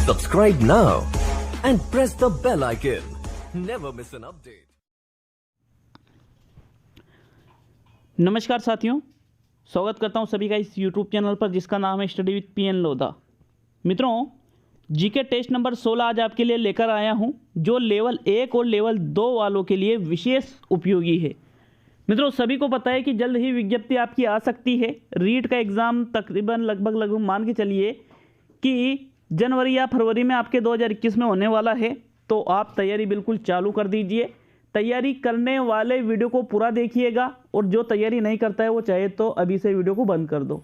Subscribe now and press the bell icon. Never miss an update. नमस्कार साथियों, स्वागत करता हूं सभी का इस YouTube चैनल पर जिसका नाम है स्टडी विद पीएन लोधा। मित्रों, जीके टेस्ट नंबर 16 आज आपके लिए लेकर आया हूं, जो लेवल 1 और लेवल 2 वालों के लिए विशेष उपयोगी है। मित्रों, सभी को पता है कि जल्द ही विज्ञप्ति आपकी आ सकती है। रीट का एग्ज़ाम तकरीबन लगभग मान के चलिए कि जनवरी या फरवरी में आपके 2021 में होने वाला है। तो आप तैयारी बिल्कुल चालू कर दीजिए। तैयारी करने वाले वीडियो को पूरा देखिएगा, और जो तैयारी नहीं करता है वो चाहे तो अभी से वीडियो को बंद कर दो।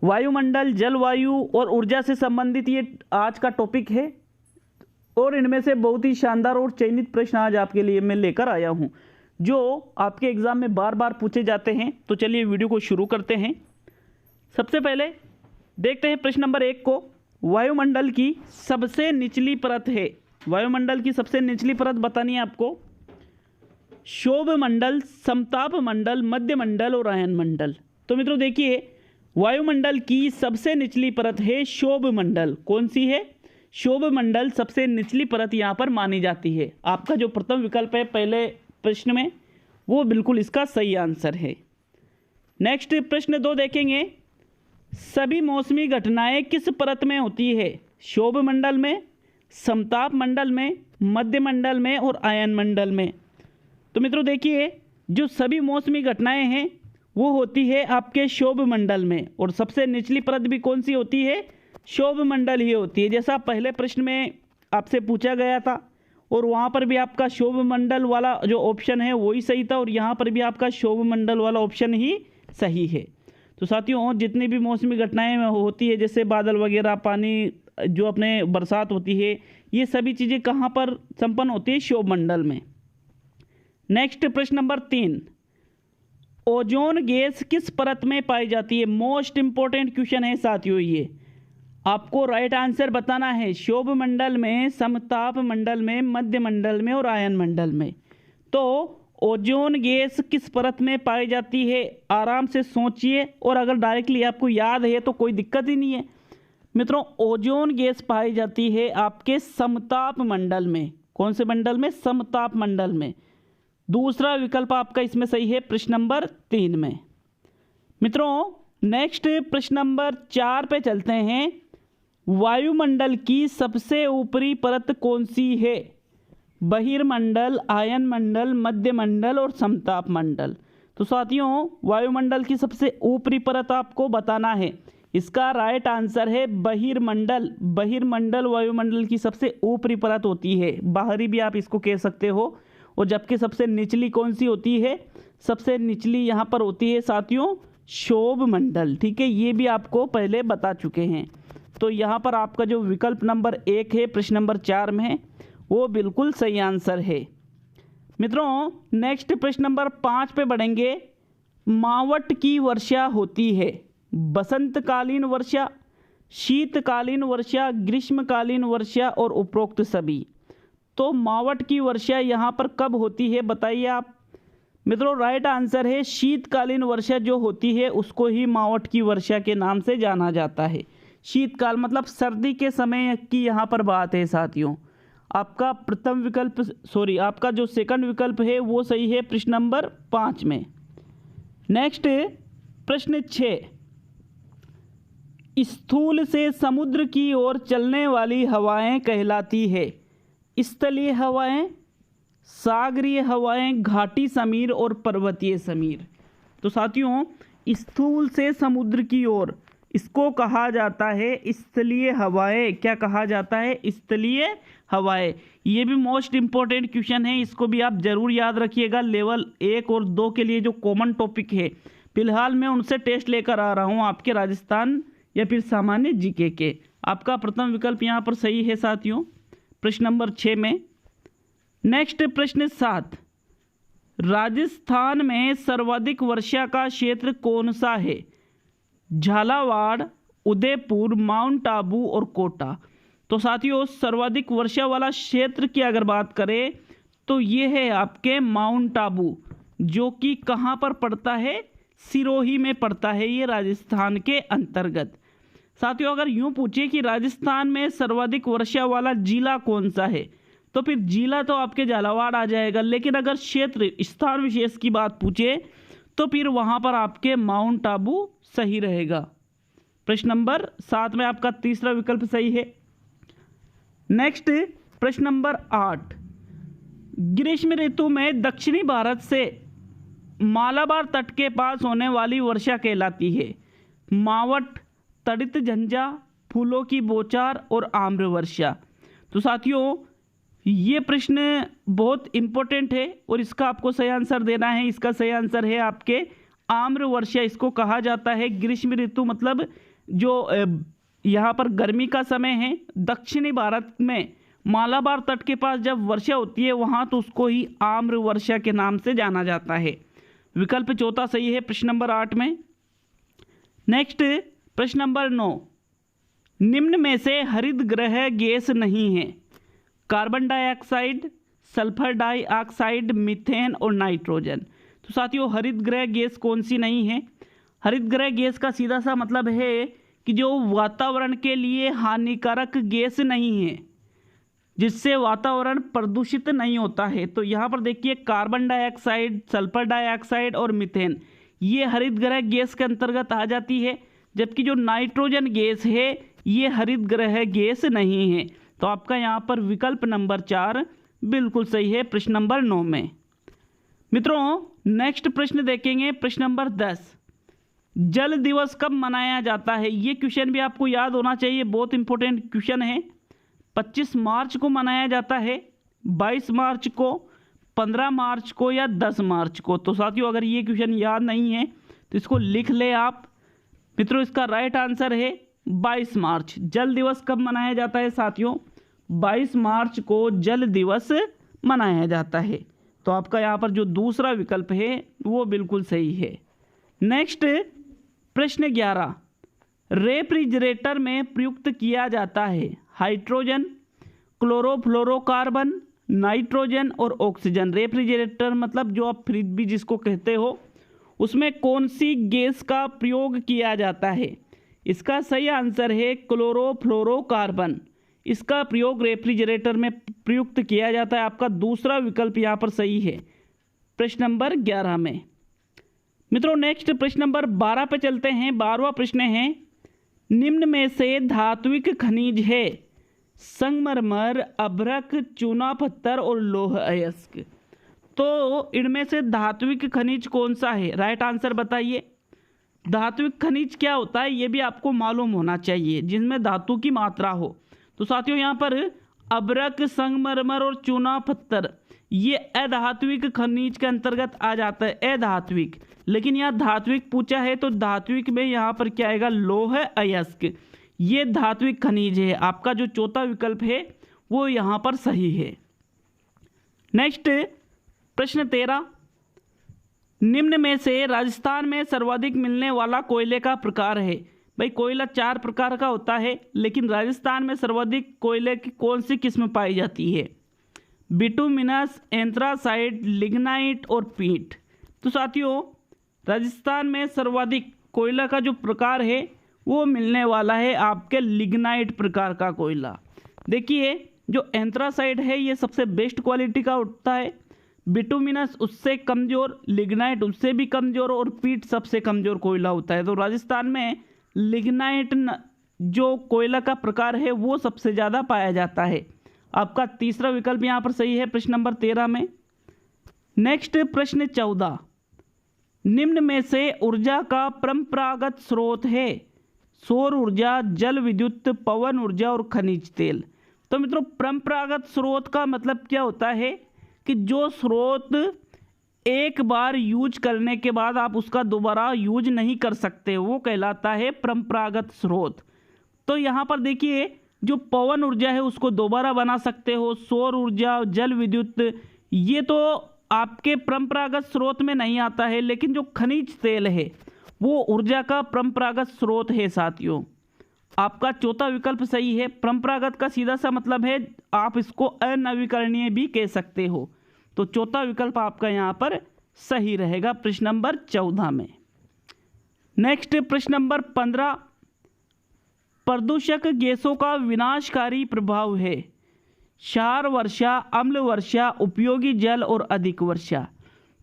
वायुमंडल, जलवायु और ऊर्जा से संबंधित ये आज का टॉपिक है, और इनमें से बहुत ही शानदार और चयनित प्रश्न आज आपके लिए मैं लेकर आया हूं, जो आपके एग्जाम में बार बार पूछे जाते हैं। तो चलिए वीडियो को शुरू करते हैं। सबसे पहले देखते हैं प्रश्न नंबर 1 को। वायुमंडल की सबसे निचली परत है, वायुमंडल की सबसे निचली परत बतानी है आपको। क्षोभ मंडल, समताप मंडल, मध्य मंडल और आयन मंडल। तो मित्रों देखिए, वायुमंडल की सबसे निचली परत है क्षोभ मंडल। कौन सी है? क्षोभ मंडल सबसे निचली परत यहाँ पर मानी जाती है। आपका जो प्रथम विकल्प है पहले प्रश्न में, वो बिल्कुल इसका सही आंसर है। नेक्स्ट प्रश्न 2 देखेंगे। सभी मौसमी घटनाएं किस परत में होती है? क्षोभ मंडल में, समताप मंडल में, मध्य मंडल में और आयन मंडल में। तो मित्रों देखिए, जो सभी मौसमी घटनाएं हैं वो होती है आपके क्षोभ मंडल में, और सबसे निचली परत भी कौन सी होती है? क्षोभ मंडल ही होती है, जैसा पहले प्रश्न में आपसे पूछा गया था। और वहाँ पर भी आपका क्षोभ मंडल वाला जो ऑप्शन है वही सही था, और यहाँ पर भी आपका क्षोभ मंडल वाला ऑप्शन ही सही है। तो साथियों, जितनी भी मौसमी घटनाएं होती है, जैसे बादल वगैरह, पानी जो अपने बरसात होती है, ये सभी चीज़ें कहाँ पर संपन्न होती है? क्षोभ मंडल में। नेक्स्ट प्रश्न नंबर 3। ओजोन गैस किस परत में पाई जाती है? मोस्ट इंपॉर्टेंट क्वेश्चन है साथियों ये। आपको राइट आंसर बताना है। क्षोभ मंडल में, समताप मंडल में, मध्य मंडल में और आयन मंडल में। तो ओजोन गैस किस परत में पाई जाती है? आराम से सोचिए, और अगर डायरेक्टली आपको याद है तो कोई दिक्कत ही नहीं है। मित्रों, ओजोन गैस पाई जाती है आपके समताप मंडल में। कौन से मंडल में? समताप मंडल में। दूसरा विकल्प आपका इसमें सही है, प्रश्न नंबर 3 में। मित्रों, नेक्स्ट प्रश्न नंबर 4 पे चलते हैं। वायुमंडल की सबसे ऊपरी परत कौन सी है? बहिर्मंडल, आयन मंडल, मध्य मंडल और समताप मंडल। तो साथियों, वायुमंडल की सबसे ऊपरी परत आपको बताना है। इसका राइट आंसर है बहिर्मंडल। बहिर्मंडल वायुमंडल की सबसे ऊपरी परत होती है, बाहरी भी आप इसको कह सकते हो। और जबकि सबसे निचली कौन सी होती है? सबसे निचली यहाँ पर होती है साथियों क्षोभ मंडल। ठीक है, ये भी आपको पहले बता चुके हैं। तो यहाँ पर आपका जो विकल्प नंबर 1 है प्रश्न नंबर 4 में, वो बिल्कुल सही आंसर है। मित्रों, नेक्स्ट प्रश्न नंबर 5 पे बढ़ेंगे। मावट की वर्षा होती है बसंतकालीन वर्षा, शीतकालीन वर्षा, ग्रीष्मकालीन वर्षा और उपरोक्त सभी। तो मावट की वर्षा यहाँ पर कब होती है बताइए आप। मित्रों, राइट आंसर है शीतकालीन वर्षा जो होती है उसको ही मावट की वर्षा के नाम से जाना जाता है। शीतकाल मतलब सर्दी के समय की यहाँ पर बात है साथियों। आपका प्रथम विकल्प आपका जो सेकंड विकल्प है वो सही है प्रश्न नंबर 5 में। नेक्स्ट प्रश्न 6। स्थूल से समुद्र की ओर चलने वाली हवाएं कहलाती है स्थलीय हवाएं, सागरीय हवाएं, घाटी समीर और पर्वतीय समीर। तो साथियों, स्थूल से समुद्र की ओर इसको कहा जाता है स्थलीय हवाएं। क्या कहा जाता है? स्थलीय हवाएं। ये भी मोस्ट इंपॉर्टेंट क्वेश्चन है, इसको भी आप जरूर याद रखिएगा। लेवल 1 और 2 के लिए जो कॉमन टॉपिक है, फिलहाल मैं उनसे टेस्ट लेकर आ रहा हूँ आपके राजस्थान या फिर सामान्य जीके के। आपका प्रथम विकल्प यहाँ पर सही है साथियों, प्रश्न नंबर 6 में। नेक्स्ट प्रश्न 7। राजस्थान में सर्वाधिक वर्षा का क्षेत्र कौन सा है? झालावाड़, उदयपुर, माउंट आबू और कोटा। तो साथियों, सर्वाधिक वर्षा वाला क्षेत्र की अगर बात करें तो ये है आपके माउंट आबू, जो कि कहाँ पर पड़ता है? सिरोही में पड़ता है, ये राजस्थान के अंतर्गत। साथियों अगर यूं पूछे कि राजस्थान में सर्वाधिक वर्षा वाला जिला कौन सा है, तो फिर जिला तो आपके झालावाड़ आ जाएगा, लेकिन अगर क्षेत्र स्थान विशेष की बात पूछे तो फिर वहां पर आपके माउंट आबू सही रहेगा। प्रश्न नंबर 7 में आपका तीसरा विकल्प सही है। नेक्स्ट प्रश्न नंबर 8, ग्रीष्म ऋतु में दक्षिणी भारत से मालाबार तट के पास होने वाली वर्षा कहलाती है मावट, तड़ित झंझा, फूलों की बौछार और आम्र वर्षा। तो साथियों ये प्रश्न बहुत इंपॉर्टेंट है और इसका आपको सही आंसर देना है। इसका सही आंसर है आपके आम्र वर्षा। इसको कहा जाता है ग्रीष्म ऋतु, मतलब जो यहाँ पर गर्मी का समय है, दक्षिणी भारत में मालाबार तट के पास जब वर्षा होती है वहाँ तो उसको ही आम्र वर्षा के नाम से जाना जाता है। विकल्प चौथा सही है प्रश्न नंबर 8 में। नेक्स्ट प्रश्न नंबर 9, निम्न में से हरित गृह गैस नहीं है carbon dioxide, sulphur dioxide, methane और नाइट्रोजन। तो साथियों हरित गृह गैस कौन सी नहीं है? हरित गृह गैस का सीधा सा मतलब है कि जो वातावरण के लिए हानिकारक गैस नहीं है, जिससे वातावरण प्रदूषित नहीं होता है। तो यहाँ पर देखिए कार्बन डाइऑक्साइड, सल्फर डाइऑक्साइड और मीथेन ये हरित गृह गैस के अंतर्गत आ जाती है, जबकि जो नाइट्रोजन गैस है ये हरित गृह गैस नहीं है। तो आपका यहाँ पर विकल्प नंबर 4 बिल्कुल सही है प्रश्न नंबर 9 में। मित्रों नेक्स्ट प्रश्न देखेंगे प्रश्न नंबर 10, जल दिवस कब मनाया जाता है? ये क्वेश्चन भी आपको याद होना चाहिए, बहुत इंपॉर्टेंट क्वेश्चन है। 25 मार्च को मनाया जाता है, 22 मार्च को, 15 मार्च को या 10 मार्च को? तो साथियों अगर ये क्वेश्चन याद नहीं है तो इसको लिख ले आप। मित्रों इसका राइट आंसर है 22 मार्च। जल दिवस कब मनाया जाता है साथियों? 22 मार्च को जल दिवस मनाया जाता है। तो आपका यहाँ पर जो दूसरा विकल्प है वो बिल्कुल सही है। नेक्स्ट प्रश्न 11, रेफ्रिजरेटर में प्रयुक्त किया जाता है हाइड्रोजन, क्लोरोफ्लोरोकार्बन, नाइट्रोजन और ऑक्सीजन। रेफ्रिजरेटर मतलब जो आप फ्रिज भी जिसको कहते हो, उसमें कौन सी गैस का प्रयोग किया जाता है? इसका सही आंसर है क्लोरोफ्लोरोकार्बन। इसका प्रयोग रेफ्रिजरेटर में प्रयुक्त किया जाता है। आपका दूसरा विकल्प यहाँ पर सही है प्रश्न नंबर 11 में। मित्रों नेक्स्ट प्रश्न नंबर 12 पे चलते हैं। 12वां प्रश्न है, निम्न में से धात्विक खनिज है संगमरमर, अभ्रक, चूना पत्थर और लौह अयस्क। तो इनमें से धात्विक खनिज कौन सा है? राइट आंसर बताइए। धात्विक खनिज क्या होता है ये भी आपको मालूम होना चाहिए, जिनमें धातु की मात्रा हो। तो साथियों यहाँ पर अभ्रक, संगमरमर और चूना पत्थर ये अधात्विक खनिज के अंतर्गत आ जाता है, अधात्विक। लेकिन यहाँ धात्विक पूछा है तो धात्विक में यहाँ पर क्या आएगा? लौह अयस्क। ये धात्विक खनिज है। आपका जो चौथा विकल्प है वो यहाँ पर सही है। नेक्स्ट प्रश्न 13, निम्न में से राजस्थान में सर्वाधिक मिलने वाला कोयले का प्रकार है? भाई कोयला 4 प्रकार का होता है, लेकिन राजस्थान में सर्वाधिक कोयले की कौन सी किस्म पाई जाती है? बिटुमिनस, एंथ्रासाइट, लिग्नाइट और पीट। तो साथियों राजस्थान में सर्वाधिक कोयला का जो प्रकार है वो मिलने वाला है आपके लिग्नाइट प्रकार का कोयला। देखिए जो एंथ्रासाइट है ये सबसे बेस्ट क्वालिटी का होता है, बिटुमिनस उससे कमज़ोर, लिग्नाइट उससे भी कमज़ोर और पीट सबसे कमज़ोर कोयला होता है। तो राजस्थान में लिग्नाइट जो कोयला का प्रकार है वो सबसे ज़्यादा पाया जाता है। आपका तीसरा विकल्प यहाँ पर सही है प्रश्न नंबर 13 में। नेक्स्ट प्रश्न 14, निम्न में से ऊर्जा का परंपरागत स्रोत है सौर ऊर्जा, जल विद्युत, पवन ऊर्जा और खनिज तेल। तो मित्रों परंपरागत स्रोत का मतलब क्या होता है कि जो स्रोत एक बार यूज करने के बाद आप उसका दोबारा यूज नहीं कर सकते, वो कहलाता है परंपरागत स्रोत। तो यहाँ पर देखिए जो पवन ऊर्जा है उसको दोबारा बना सकते हो, सौर ऊर्जा, जल विद्युत ये तो आपके परंपरागत स्रोत में नहीं आता है, लेकिन जो खनिज तेल है वो ऊर्जा का परंपरागत स्रोत है साथियों। आपका चौथा विकल्प सही है। परंपरागत का सीधा सा मतलब है आप इसको अनवीकरणीय भी कह सकते हो। तो चौथा विकल्प आपका यहाँ पर सही रहेगा प्रश्न नंबर 14 में। नेक्स्ट प्रश्न नंबर 15, प्रदूषक गैसों का विनाशकारी प्रभाव है? क्षार वर्षा, अम्ल वर्षा, उपयोगी जल और अधिक वर्षा।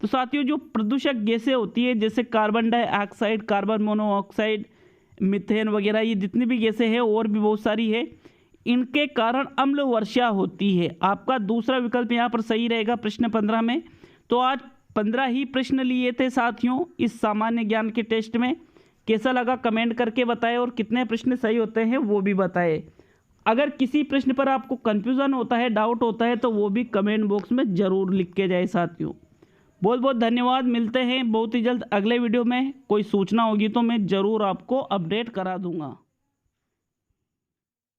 तो साथियों, जो प्रदूषक गैसें होती है जैसे carbon dioxide, carbon monoxide, methane वगैरह, ये जितनी भी गैसें हैं और भी बहुत सारी है, इनके कारण अम्ल वर्षा होती है। आपका दूसरा विकल्प यहाँ पर सही रहेगा प्रश्न 15 में। तो आज 15 ही प्रश्न लिए थे साथियों इस सामान्य ज्ञान के टेस्ट में। कैसा लगा कमेंट करके बताएं और कितने प्रश्न सही होते हैं वो भी बताएं। अगर किसी प्रश्न पर आपको कन्फ्यूज़न होता है, डाउट होता है, तो वो भी कमेंट बॉक्स में ज़रूर लिख के जाए साथियों। बहुत बहुत धन्यवाद। मिलते हैं बहुत ही जल्द अगले वीडियो में। कोई सूचना होगी तो मैं ज़रूर आपको अपडेट करा दूंगा।